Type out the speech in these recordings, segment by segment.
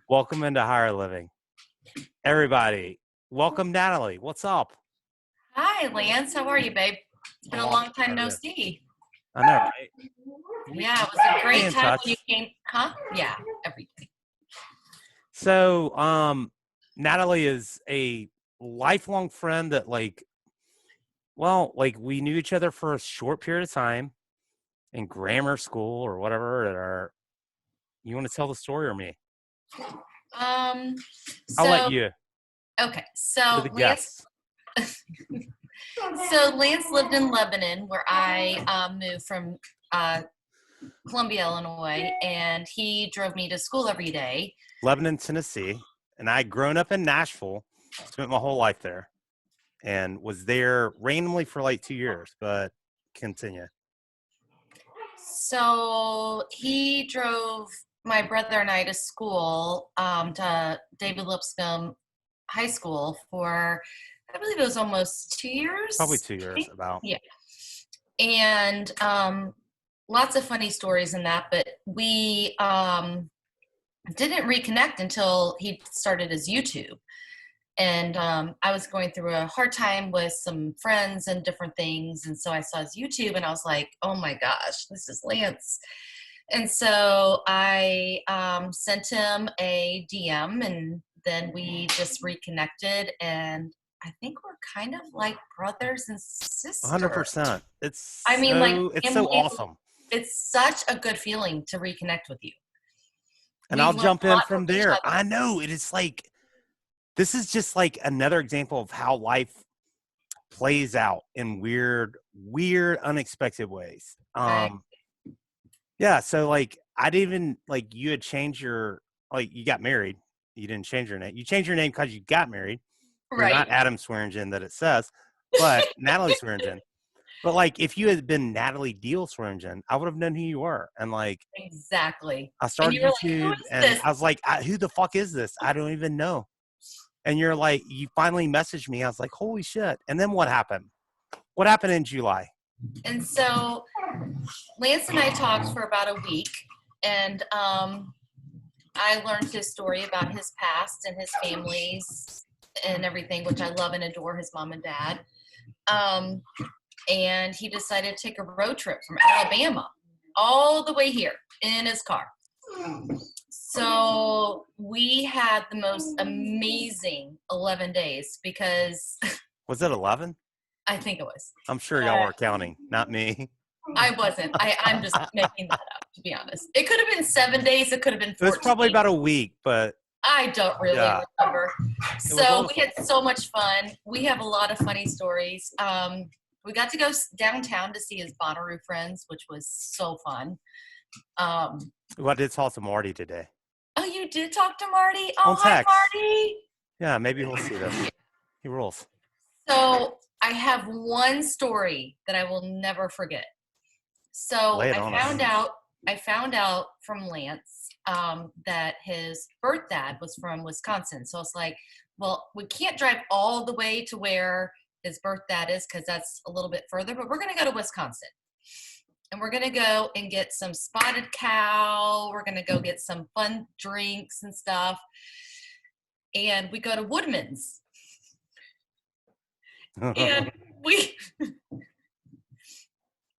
Welcome into Higher Living. Everybody, welcome Natalie. What's up? Hi, Lance. How are you, babe? It's been a long time no see. I know, right? Yeah, it was a great time when you came. Huh? Yeah, everything. So, Natalie is a lifelong friend that we knew each other for a short period of time in grammar school or whatever. You want to tell the story or me? Um, I'll let so you. okay, You're so the Lance. guest. So Lance lived in Lebanon, where I moved from Columbia, Illinois, and he drove me to school every day. Lebanon, Tennessee, and I'd grown up in Nashville, spent my whole life there, and was there randomly for like 2 years. But continue. So he drove my brother and I to school, to David Lipscomb High School for, I believe it was almost 2 years. Probably 2 years, about. Yeah. And lots of funny stories in that, but we didn't reconnect until he started his YouTube. And I was going through a hard time with some friends and different things. And so I saw his YouTube and I was like, oh my gosh, this is Lance. And so I sent him a DM, and then we just reconnected. And I think we're kind of like brothers and sisters. 100%. It's so awesome. It's such a good feeling to reconnect with you. And I'll jump in from there. I know it is like, this is just like another example of how life plays out in weird, unexpected ways. Yeah. So like, I didn't even like, you had changed you got married. You didn't change your name. You changed your name because you got married. You're not Adam Swearingin that it says, but Natalie Swearingin. But like, if you had been Natalie Deal Swearingin, I would have known who you were. And like, exactly. I started YouTube and I was like, who the fuck is this? I don't even know. And you're like, you finally messaged me. I was like, holy shit. And then what happened? What happened in July? And so Lance and I talked for about a week, and I learned his story about his past and his families and everything, which I love and adore, his mom and dad. And he decided to take a road trip from Alabama all the way here in his car. So we had the most amazing 11 days because... Was it 11? I think it was. I'm sure y'all were counting, not me. I wasn't. I'm just making that up, to be honest. It could have been 7 days. It could have been 14 It was probably about a week, but... I don't really remember. So awesome. We had so much fun. We have a lot of funny stories. We got to go downtown to see his Bonnaroo friends, which was so fun. Well, I did talk to Marty today. Oh, you did talk to Marty? Oh, hi, Marty. Yeah, maybe we'll see this. He rules. So I have one story that I will never forget. So I found out from Lance that his birth dad was from Wisconsin. So it's like, well, we can't drive all the way to where his birth dad is because that's a little bit further, but we're going to go to Wisconsin. And we're going to go and get some spotted cow. We're going to go get some fun drinks and stuff. And we go to Woodmans. And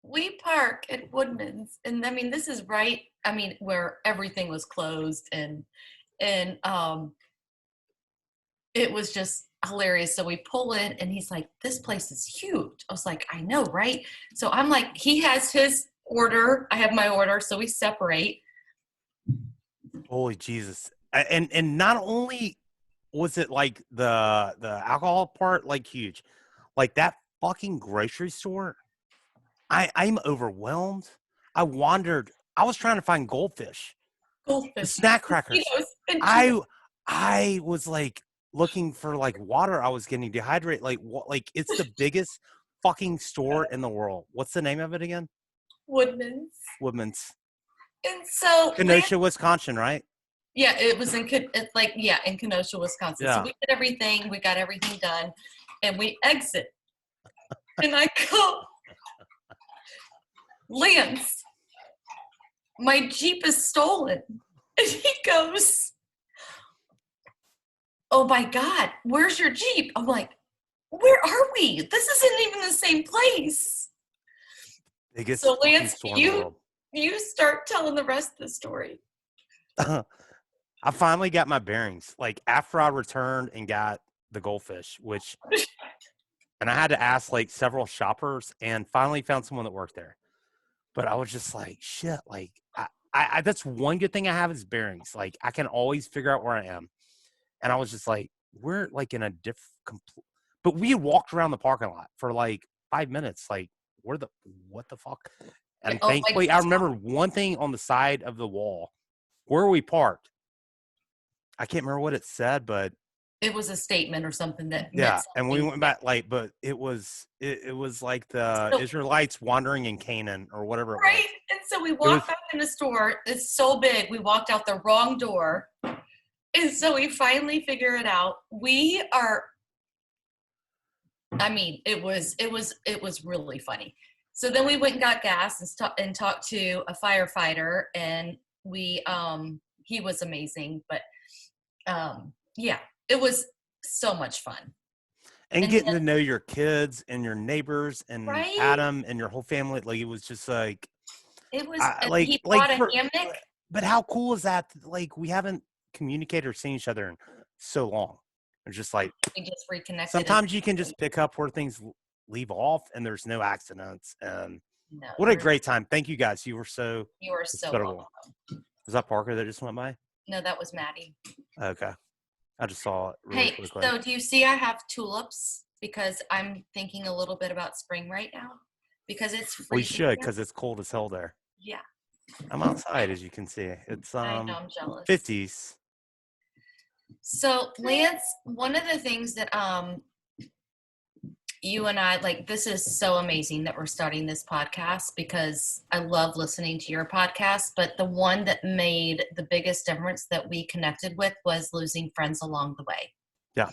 we park at Woodmans. And I mean, this is right, where everything was closed and it was just hilarious. So we pull in and he's like, this place is huge. I was like, I know, right? So I'm like, he has his order, I have my order, so we separate. Holy Jesus. And not only was it like the alcohol part like huge, like that fucking grocery store, I'm overwhelmed. I wandered. I was trying to find goldfish, snack crackers. I was like looking for like water. I was getting dehydrated. Like what? Like it's the biggest fucking store in the world. What's the name of it again? Woodmans. And so Kenosha, Wisconsin, right? Yeah, it was in Kenosha, Wisconsin. Yeah. So we did everything. We got everything done, and we exit. And I go, Lance, my Jeep is stolen. And he goes, oh my God, where's your Jeep? I'm like, where are we? This isn't even the same place. Biggest So fucking Lance, store in the world. you start telling the rest of the story. I finally got my bearings. Like after I returned and got the goldfish, and I had to ask like several shoppers and finally found someone that worked there. But I was just like, shit, like I that's one good thing I have is bearings. Like I can always figure out where I am. And I was just like, we're like in a but we walked around the parking lot for like 5 minutes. Like, what the fuck? And thankfully, I remember one thing on the side of the wall where we parked. I can't remember what it said, but it was a statement or something that yeah. meant And we went back like, but it was like the Israelites wandering in Canaan or whatever it was. Right. And so we walked back in the store. It's so big. We walked out the wrong door. And so we finally figure it out. It was really funny. So then we went and got gas and talked to a firefighter, and he was amazing. But yeah, it was so much fun. And getting to know your kids and your neighbors and right? Adam and your whole family, like it was just like it was. He brought a hammock. But how cool is that? Like we haven't communicated or seen each other in so long. It's just like we just reconnected. Sometimes you can just pick up where things leave off, and there's no accidents. And what a great time! Thank you guys. You were so welcome. Was that Parker that just went by? No, that was Maddie. Okay. I just saw it really quickly. So do you see I have tulips because I'm thinking a little bit about spring right now because it's freezing. We should because it's cold as hell there. Yeah. I'm outside, as you can see. It's I know, I'm jealous. 50s. So Lance, one of the things that you and I like, this is so amazing that we're starting this podcast because I love listening to your podcast, but the one that made the biggest difference that we connected with was losing friends along the way. Yeah.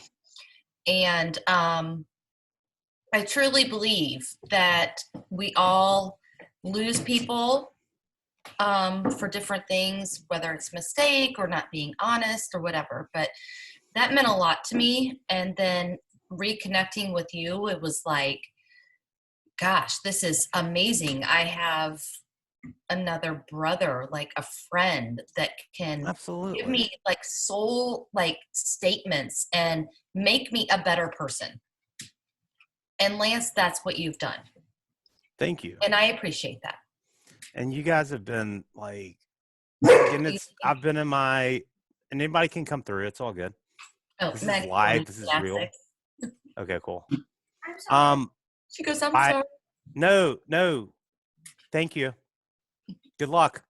And I truly believe that we all lose people for different things, whether it's mistake or not being honest or whatever, but that meant a lot to me. And then reconnecting with you, it was like, gosh, this is amazing. I have another brother, like a friend that can give me like soul like statements and make me a better person. And Lance, that's what you've done. Thank you. And I appreciate that. And you guys have been like, and I've been in and anybody can come through. It's all good. Oh, this is live. This is real. Okay, cool. I'm sorry. She goes, I'm sorry. No. Thank you. Good luck.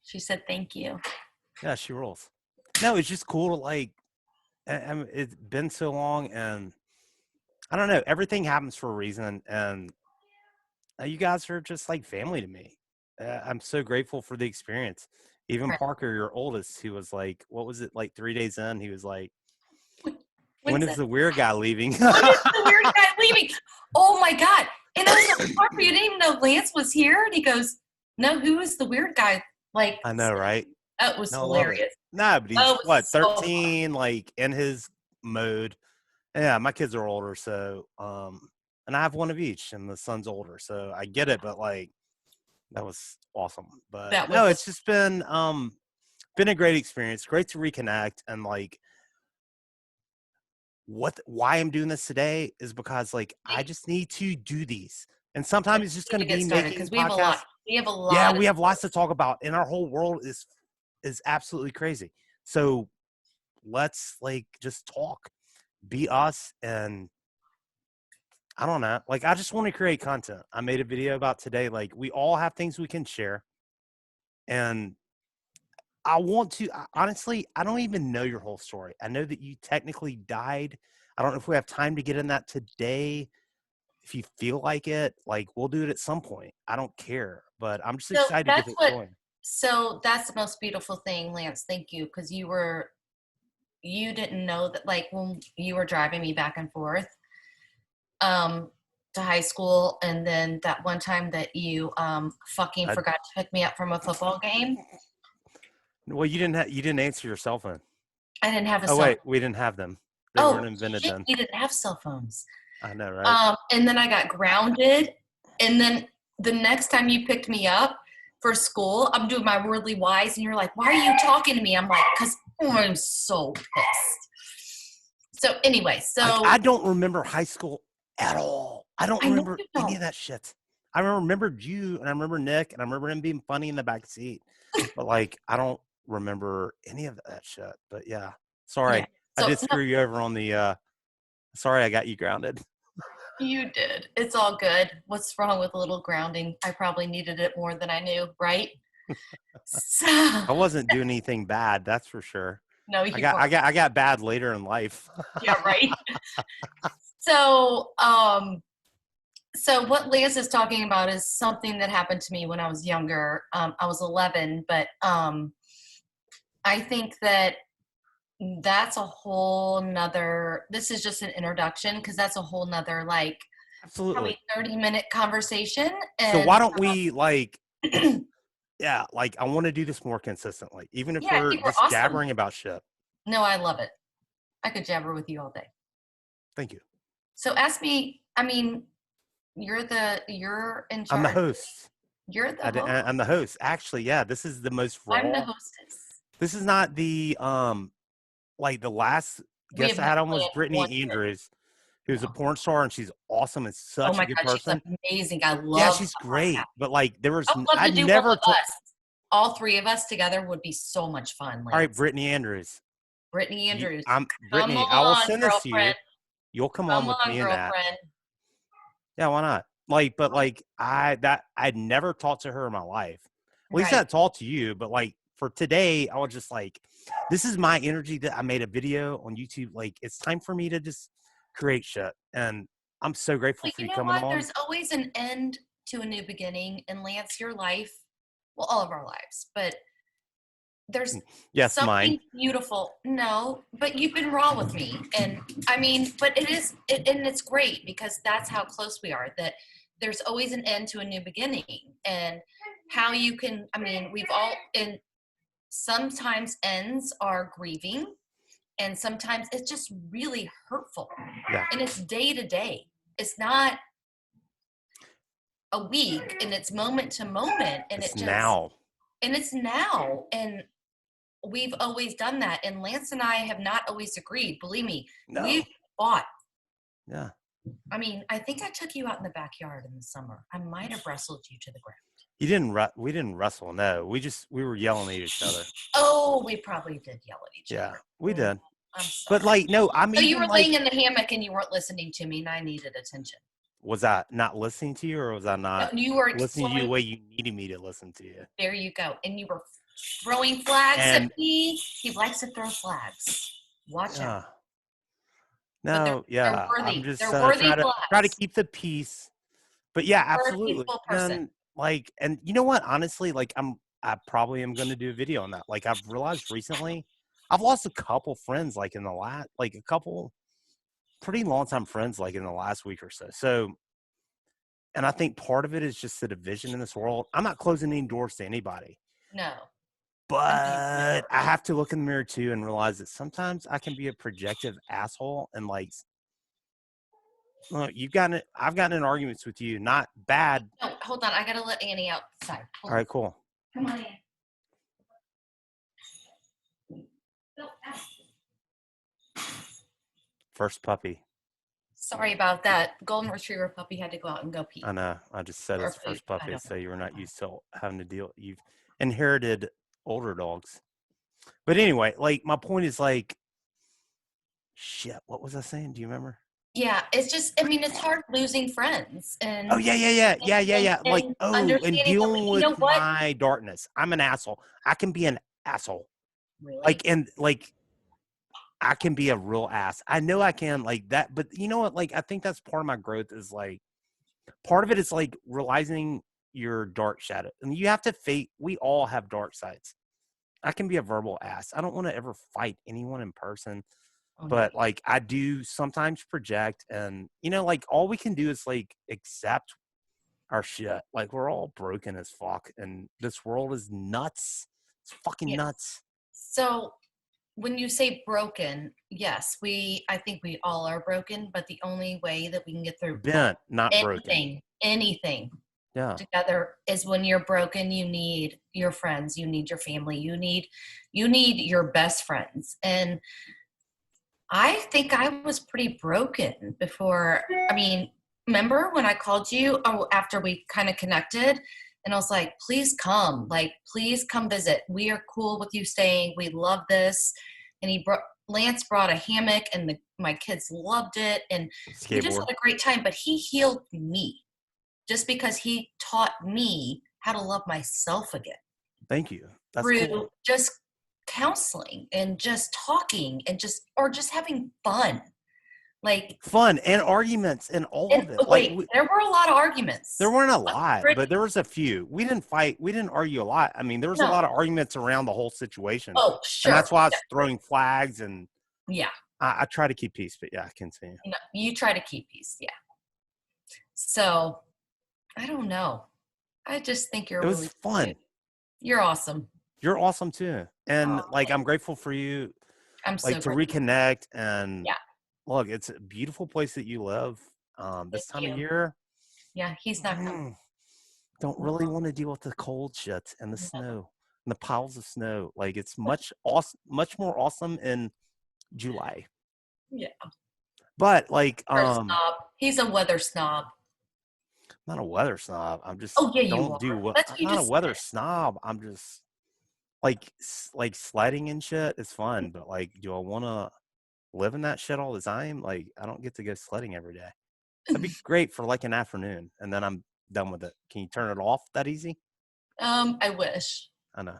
She said, thank you. Yeah, she rolls. No, it's just cool to like, it's been so long and I don't know. Everything happens for a reason. And you guys are just like family to me. I'm so grateful for the experience. Even Parker, your oldest, he was like, what was it, like 3 days in? He was like, when is the weird guy leaving? When is the weird guy leaving? Oh my God. And I was like, Parker, you didn't even know Lance was here? And he goes, no, who is the weird guy? Like, I know, right? That was hilarious. No, but he's 13, like in his mode. Yeah, my kids are older, so and I have one of each, and the son's older, so I get it. But like, that was awesome. But it's just been a great experience. Great to reconnect, and like, why I'm doing this today is because like I just need to do these, and sometimes it's just going to be making because we have a lot. We have a lot. Yeah, we have lots to talk about, and our whole world is absolutely crazy. So let's like just talk, be us, and I don't know. Like, I just want to create content. I made a video about today. Like, we all have things we can share. And I want to, honestly, I don't even know your whole story. I know that you technically died. I don't know if we have time to get in that today. If you feel like it, like, we'll do it at some point. I don't care. But I'm just excited to get it going. So that's the most beautiful thing, Lance. Thank you. Because you didn't know that, like, when you were driving me back and forth to high school, and then that one time that you forgot to pick me up from a football game. Well, you didn't answer your cell phone. I didn't have a Oh cell wait, phone. we didn't have them. They Oh, weren't invented shit, then. we didn't have cell phones. I know, right? And then I got grounded. And then the next time you picked me up for school, I'm doing my worldly wise, and you're like, why are you talking to me? I'm like, because I'm so pissed. So anyway, I don't remember high school at all. I don't I know remember you any don't. of that shit. I remembered you, and I remember Nick, and I remember him being funny in the back seat. But like, I don't remember any of that shit. But yeah, sorry, Yeah. I So did screw you over on the. Sorry, I got you grounded. you did. It's all good. What's wrong with a little grounding? I probably needed it more than I knew, right? So, I wasn't doing anything bad, that's for sure. no, I you got, I weren't. got, I got bad later in life. Yeah, right. So, so what Lance is talking about is something that happened to me when I was younger. I was 11, but I think that that's a whole nother, this is just an introduction, because that's a whole nother, like, Absolutely. probably 30-minute conversation. So And why don't we like, yeah, like I want to do this more consistently, even if yeah, I we're think we're just awesome. jabbering about shit. No, I love it. I could jabber with you all day. Thank you. So ask me, I mean, you're in I'm the charge. host. You're the host. I'm the host. Actually, yeah, this is the most I'm the raw. hostess. This is not the like the last We guest have I not had on was planned one Brittany bit. Andrews, who's a No. porn star and she's awesome and Oh such a my good God, she's person. amazing. I Yeah, love she's the podcast. great. But like I would love to I'd do one never with told. us. All three of us together would be so much fun, All right, Lance. Brittany Andrews. Brittany Andrews. I'm Come Brittany. I will on, send this to you. girlfriend. You'll come on Come with on, me in that. girlfriend. Yeah, why not? Like, but like I'd never talked to her in my life. At least Right. I talked to you, but like for today, I was just like, this is my energy that I made a video on YouTube. Like, it's time for me to just create shit. And I'm so grateful But for you you know coming what? on. There's always an end to a new beginning. And Lance, your life, well, all of our lives, but there's Yes, mine. something beautiful. No, but you've been raw with me. And I mean, but and it's great because that's how close we are, that there's always an end to a new beginning. And how you can, I mean, we've all, and sometimes ends are grieving, and sometimes it's just really hurtful. Yeah. And it's day to day. It's not a week, and it's moment to moment, and It's it just, now. and it's now. And we've always done that. And Lance and I have not always agreed. Believe me, No. we've fought. Yeah. I mean, I think I took you out in the backyard in the summer. I might have wrestled you to the ground. We didn't wrestle. No, we were yelling at each other. Oh, we probably did yell at each other. Yeah, we did. I'm sorry. But like, no, I'm So even you were like, laying in the hammock and you weren't listening to me, and I needed attention. was I not listening to you, or was I not No, you were listening to you the way you needed me to listen to you? There you go. And you were throwing flags And at me. He likes to throw flags. Watch out. no, They're yeah, I'm worthy. just They're worthy try to flags. keep the peace. But yeah, You're a absolutely. peaceful person. And like, and you know what? Honestly, like, I probably am going to do a video on that. Like, I've realized recently, I've lost a couple friends, like in the last, like a couple pretty long time friends, like in the last week or so. So, and I think part of it is just the division in this world. I'm not closing any doors to anybody. No. But I have to look in the mirror too and realize that sometimes I can be a projective asshole and like, look, I've gotten in arguments with you, not bad. No, hold on. I got to let Annie outside. All right, cool. Come on, Annie. No, First puppy. sorry about that. Golden Retriever puppy had to go out and go pee. I know. I just said Or it's food. first puppy, so you were not used to having to deal. You've inherited older dogs. But anyway, like my point is like, shit. What was I saying? Do you remember? Yeah, it's just, I mean, it's hard losing friends. And Oh yeah. Like, and dealing you with know what? my darkness. I'm an asshole. I can be an asshole. Really? Like, and like, I can be a real ass. I know I can, like that. But you know what? Like, I think that's part of my growth is like, part of it is like realizing your dark shadow. And you have to fate. We all have dark sides. I can be a verbal ass. I don't want to ever fight anyone in person. But like I do sometimes project, and you know, like all we can do is like accept our shit. Like we're all broken as fuck, and this world is nuts. It's fucking nuts. So when you say broken, yes, I think we all are broken, but the only way that we can get through Bent, not broken. anything Yeah. together is when you're broken. You need your friends, you need your family, you need your best friends. And I think I was pretty broken before. I mean, remember when I called you after we kind of connected, and I was like, please come, like, please come visit. We are cool with you staying. We love this. And Lance brought a hammock, and my kids loved it. And we just Skateboard. had a great time, but he healed me just because he taught me how to love myself again Thank you. That's through cool. just counseling and just talking and just having fun. Like Fun and arguments and all of it. Like there were a lot of arguments. there weren't a lot, but there was a few. We didn't fight. We didn't argue a lot. I mean, there was a lot of arguments around the whole situation. Oh, sure. And that's why I was throwing flags and yeah. I try to keep peace, but yeah, continue. You try to keep peace, yeah. So I don't know. I just think it was fun. Good. You're awesome. You're awesome too. And like I'm grateful for you. I'm like so to reconnect and yeah. Look, it's a beautiful place that you live. This time of year. Yeah, he's not coming. Don't really want to deal with the cold shit and the snow and the piles of snow. Like it's much more awesome in July. Yeah. But like he's a weather snob. I'm not a weather snob. I'm just I'm not a weather snob. I'm just like sledding and shit is fun, but like do I want to live in that shit all the time? Like I don't get to go sledding every day. That'd be great for like an afternoon and then I'm done with it. Can you turn it off that easy? I wish. I know.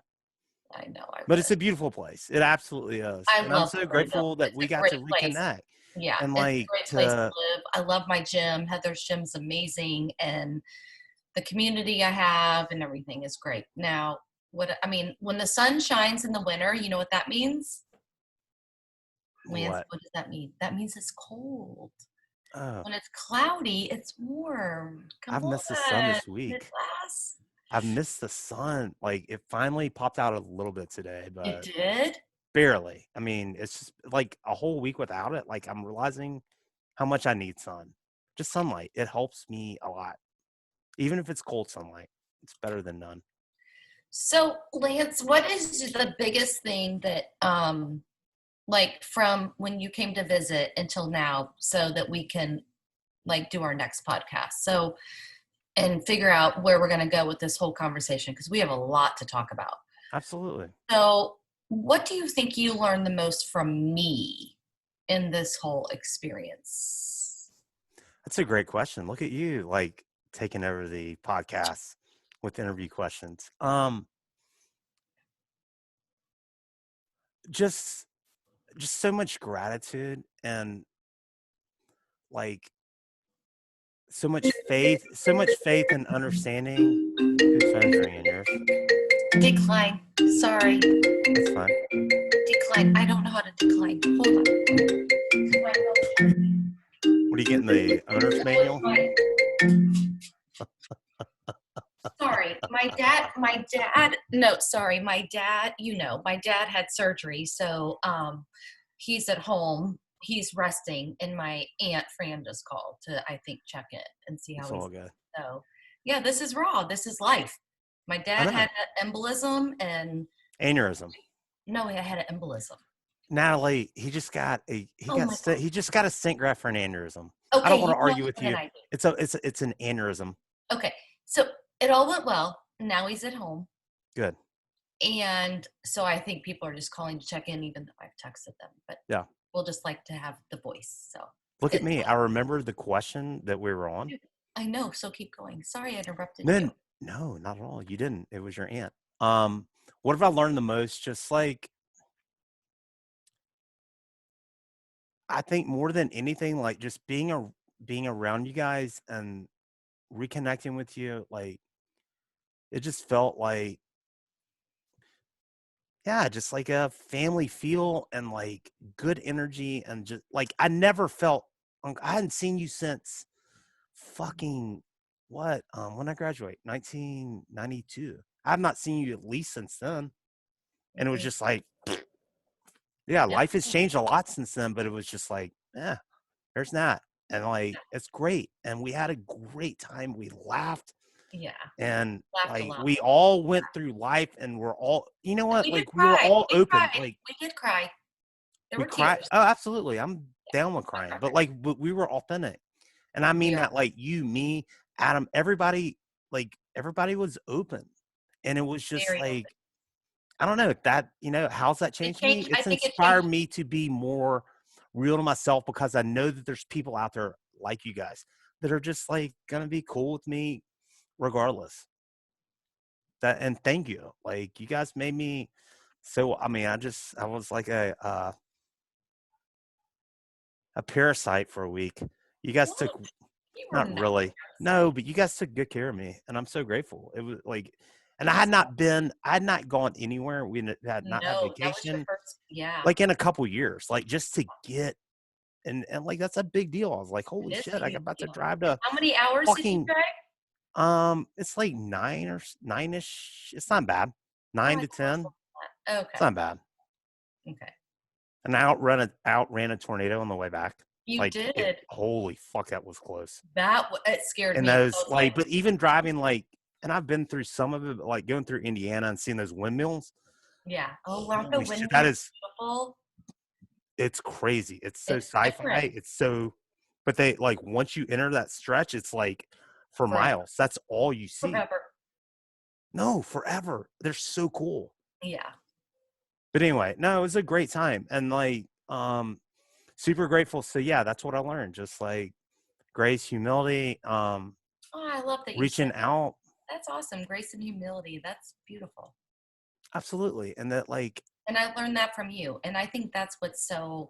But it's a beautiful place. It absolutely is. And I'm so grateful that we got to reconnect. Yeah, and it's a great place to live. I love my gym. Heather's gym's amazing, and the community I have and everything is great. Now, when the sun shines in the winter, you know what that means? Lance, what does that mean? That means it's cold. Oh. When it's cloudy, it's warm. I've missed the sun this week. I've missed the sun. Like it finally popped out a little bit today, but it did? Barely. I mean, it's just like a whole week without it. Like I'm realizing how much I need sun. Just sunlight. It helps me a lot. Even if it's cold sunlight, it's better than none. So, Lance, what is the biggest thing that like from when you came to visit until now so that we can like do our next podcast? So, and figure out where we're going to go with this whole conversation because we have a lot to talk about. Absolutely. So, what do you think you learned the most from me in this whole experience? That's a great question. Look at you, like taking over the podcast with interview questions. Just so much gratitude and like so much faith and understanding. Whose phone's ringing? Yours? Decline. Sorry. That's fine. Decline. I don't know how to decline. Hold on. What are you getting, the owner's manual? Sorry, my dad, my dad had surgery, so he's at home. He's resting, and my Aunt Fran just called to, I think, check in and see how he's all good. So, yeah, this is raw. This is life. My dad had an embolism and aneurysm. No, he had an embolism. Natalie, he just got a stent graft for an aneurysm. Okay, I don't want to argue with you. It's an aneurysm. Okay, so it all went well. Now he's at home. Good. And so I think people are just calling to check in, even though I've texted them. But yeah, we'll just like to have the voice. So look at me. I remember the question that we were on. I know. So keep going. Sorry, I interrupted you. No, not at all. You didn't. It was your aunt. What have I learned the most? Just like, I think more than anything, like just being around you guys and reconnecting with you, like it just felt like, yeah, just like a family feel and like good energy and just like I never felt. I hadn't seen you since fucking when I graduate 1992. I've not seen you at least since then, and it was just like Yeah, life has changed a lot since then, but it was just like, yeah, there's Nat. And like, it's great. And we had a great time. We laughed. Yeah. And Laughed a like, lot. we all went through life and we're all, you know what? We Like, did we were cry. all We open. cried. Like, We did cry. There we were cried. tears. Oh, absolutely. I'm down with crying. But like, we were authentic. And I mean that, like, you, me, Adam, everybody was open. And it was just Very like, open. I don't know that, how's that changed me? I It's think it inspired changed. me to be more real to myself because I know that there's people out there like you guys that are just like going to be cool with me regardless. And thank you. Like, you guys made me so, I mean, I was like a parasite for a week. You guys What? took, You were not not. really, no, but you guys took good care of me, and I'm so grateful. It was like, and I had not gone anywhere. We had not had No, that was your vacation first. Yeah. like in a couple years, like just to get, and like, that's a big deal. I was like, holy It is shit, a I got huge about to deal. drive to How many hours did you fucking, drive? it's like 9-ish. It's not bad. Oh, 9 I to thought it was 10. more than that. It's Okay. not bad. Okay. And I outran a tornado on the way back. You Like, it, did. holy fuck, that was close. It scared And me. I those, was like, but even driving, like, and I've been through some of it, but like going through Indiana and seeing those windmills. yeah. Oh, aren't the Holy shit, that windmills is, beautiful? it's crazy. It's so It's sci-fi. different. It's so, but they, like, once you enter that stretch, it's like for Forever. miles. That's all you see. Forever. No, forever. They're so cool. Yeah. But anyway, no, it was a great time, and like, super grateful. So yeah, that's what I learned. Just like grace, humility, Oh, I love that you said reaching out. that's awesome. Grace and humility. That's beautiful. Absolutely. And that, like, And I learned that from you. And I think that's what's so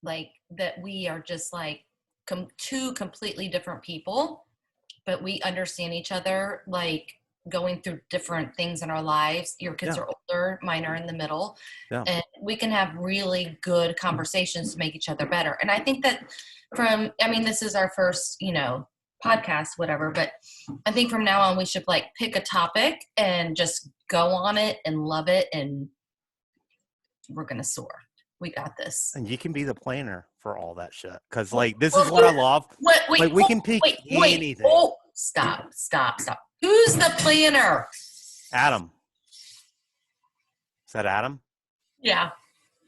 like that we are just like two completely different people, but we understand each other, like going through different things in our lives. Your kids yeah, are older, mine are in the middle, yeah, and we can have really good conversations to make each other better. And I think that this is our first, podcast, whatever, but I think from now on we should like pick a topic and just go on it and love it, and we're going to soar. We got this. and you can be the planner for all that shit. Cause like, this is what I love. Wait, like, we can pick anything. Oh, stop. Who's the planner? Adam. Is that Adam? Yeah.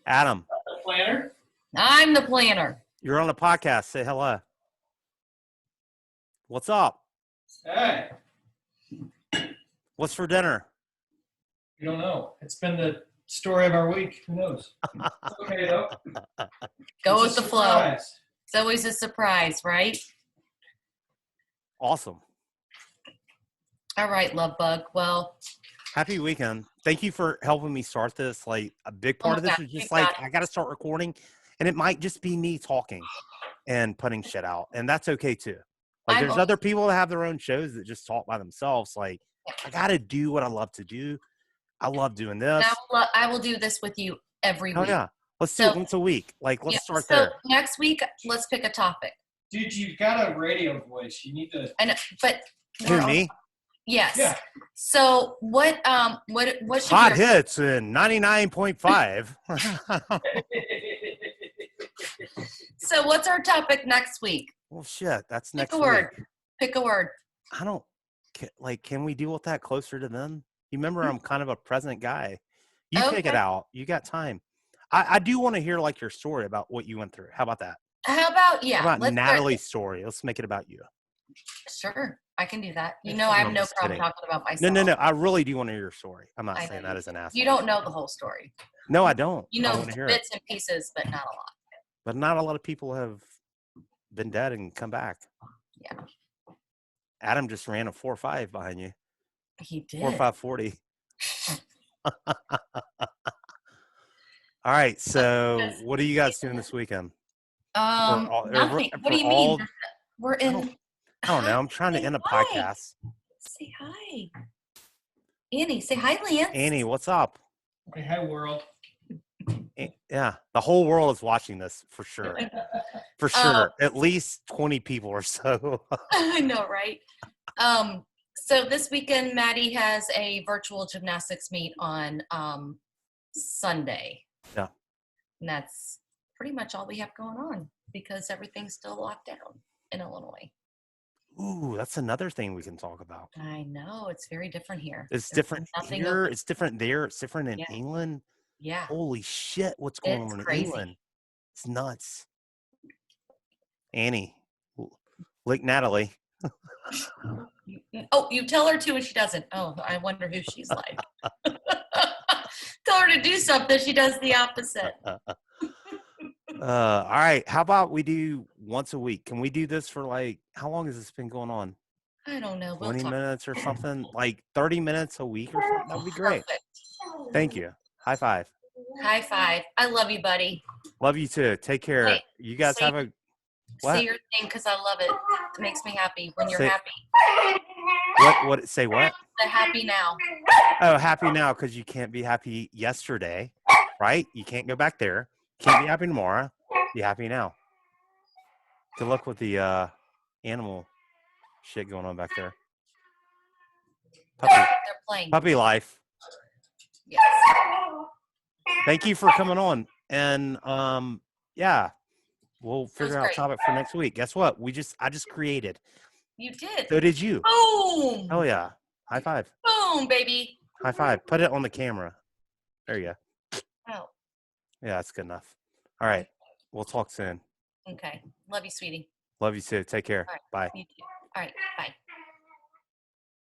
Adam. The planner? I'm the planner. You're on the podcast. Say hello. What's up? Hey, What's for dinner? you don't know. It's been the story of our week. Who knows? Okay, though. Go It's with a the flow. surprise. It's always a surprise, right? Awesome. All right, love bug. Well, Happy weekend. Thank you for helping me start this. Like, a big oh part my of this God, was you just got like, it. I got to start recording, and it might just be me talking and putting shit out. And that's okay too. Like, I'm there's okay. other people that have their own shows that just talk by themselves. Like, I got to do what I love to do. I love doing this. I will do this with you every Oh week. yeah. Let's do it once a week. Like, let's start there. Next week, let's pick a topic. Dude, you've got a radio voice. You need to. But Who, me? Yes. Yeah. So what should Hot your, hits in 99.5. So what's our topic next week? Well, shit. That's next Pick a word. week. Pick a word. I don't like. Can we deal with that closer to then? You remember, I'm kind of a present guy. You pick it Okay. out. You got time. I do want to hear like your story about what you went through. How about that? How about How about Natalie's story? Let's make it about you. Sure, I can do that. I No, have I'm no just problem kidding. talking about myself. No. I really do want to hear your story. I'm not I saying know that as an asshole. You don't know the whole story. No, I don't. You I know want to hear bits it. and pieces, but not a lot. But not a lot of people have been dead and come back. Yeah. Adam just ran a 4.5 behind you. He did. 4.540. All right. So what are you guys doing this weekend? Nothing. What do you mean? We're in. I don't know. I'm trying to end a podcast. Say hi. Annie, say hi, Lance. Annie, what's up? Okay, hi, world. Yeah, the whole world is watching this for sure. For sure. At least 20 people or so. I know, right? So this weekend, Maddie has a virtual gymnastics meet on Sunday. Yeah. And that's pretty much all we have going on because everything's still locked down in Illinois. Ooh, that's another thing we can talk about. I know. It's very different here. It's There's different nothing here. open. It's different there. It's different in Yeah. England. Yeah. Holy shit, what's going It's on in crazy. England? It's nuts. Annie, like Natalie. Oh, you tell her to and she doesn't. Oh, I wonder who she's like. Tell her to do something. She does the opposite. All right. How about we do once a week? Can we do this for like, how long has this been going on? I don't know. 20 We'll minutes or something? Like 30 minutes a week or something? That would be great. Perfect. Thank you. High five. High five. I love you, buddy. Love you too. Take care. Wait, You guys have a, what? Say your thing because I love it. It makes me happy when you're Say- happy. What, say what? The happy now. Oh, happy now because you can't be happy yesterday, right? You can't go back there. Can't be happy tomorrow. Be happy now. Good luck with the animal shit going on back there. They're playing. Puppy life. Yes. Thank you for coming on. And yeah, we'll figure out a great. topic for next week. Guess what? I just created. You did. So did you. Boom. Oh yeah. High five. Boom, baby. High five. Put it on the camera. There you go. Oh, Yeah, that's good enough. All right. We'll talk soon. okay. Love you, sweetie. Love you too. Take care. All right. Bye. You too. All right. Bye.